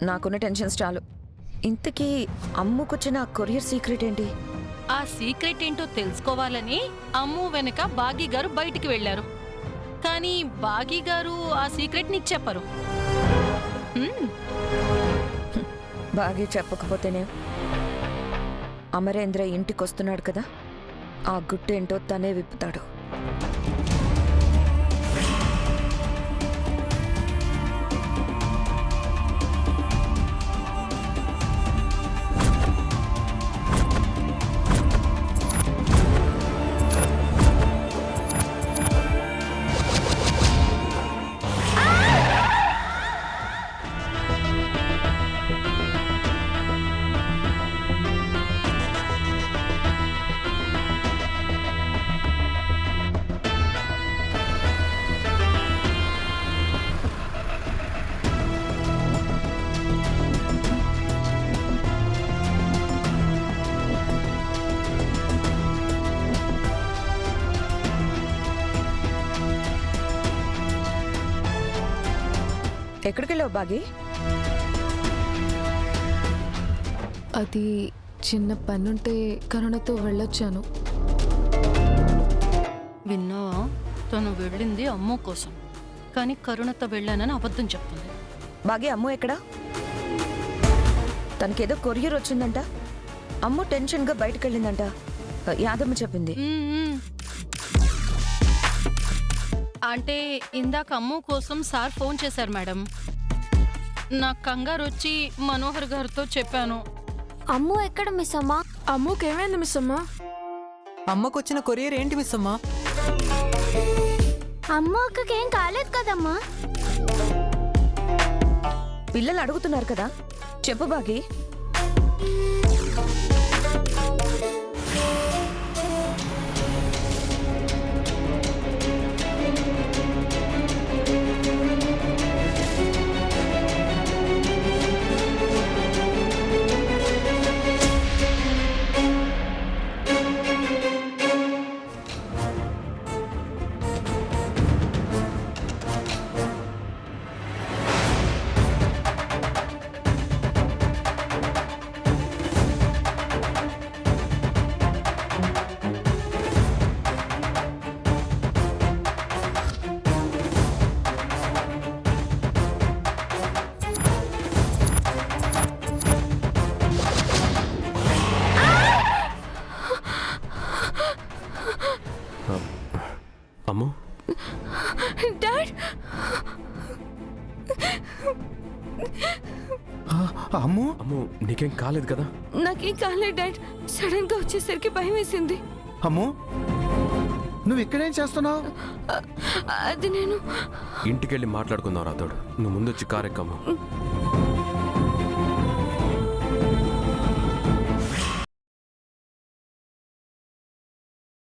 నాకున్న టెన్షన్స్ చాలు. ఇంతకీ అమ్ముకొచ్చిన కొరియర్ సీక్రెట్ ఏంటి? ఆ సీక్రెట్ ఏంటో తెలుసుకోవాలని అమ్ము వెనక బాగీ గారు బయటికి వెళ్లారు. కానీ బాగీ గారు ఆ సీక్రెట్ నీకు చెప్పరు. బాగా చెప్పకపోతేనే. అమరేంద్ర ఇంటికొస్తున్నాడు కదా, ఆ గుట్టేంటో తనే విప్పుతాడు. ఎక్కడికెళ్ళావు బాగి? అది చిన్న పనుంటే కరుణతో వెళ్ళొచ్చాను. విన్నావా? తను వెళ్ళింది అమ్ము కోసం, కానీ కరుణతో వెళ్ళానని అబద్ధం చెప్తుంది. బాగి, అమ్ము ఎక్కడా? తనకేదో కొరియర్ వచ్చిందంట. అమ్ము టెన్షన్గా బయటకెళ్ళిందంట. యాదమ్మ చెప్పింది. అంటే ఇందాక అమ్ము కోసం సార్ ఫోన్ చేశారు మేడం. నాకు కంగారు వచ్చి మనోహర్ గారితో చెప్పాను. అమ్ము ఎక్కడ మిస్ అమ్మా? అమ్ముకేమైంది మిస్ అమ్మా? అమ్మకొచ్చిన కొరియర్ ఏంటి మిస్ అమ్మా? అమ్ము అక్కకేం కాలేదు కదమ్మా. పిల్లలు అడుగుతున్నారు కదా, చెప్పు బాగి. అమ్ము, డాడ్, అమ్ము అమ్ము, నీకేం కాలేదు కదా? నాకేం కాలేదు డాడ్. సడన్ గా వచ్చేసరికి భయం వేసింది. అమ్ము, నువ్వు ఇక్కడేం చేస్తున్నావు? అది నేను ఇంటికెళ్ళి మాట్లాడుకుందాం రాతోడు. నువ్వు ముందొచ్చి కారెక్కమ్ము.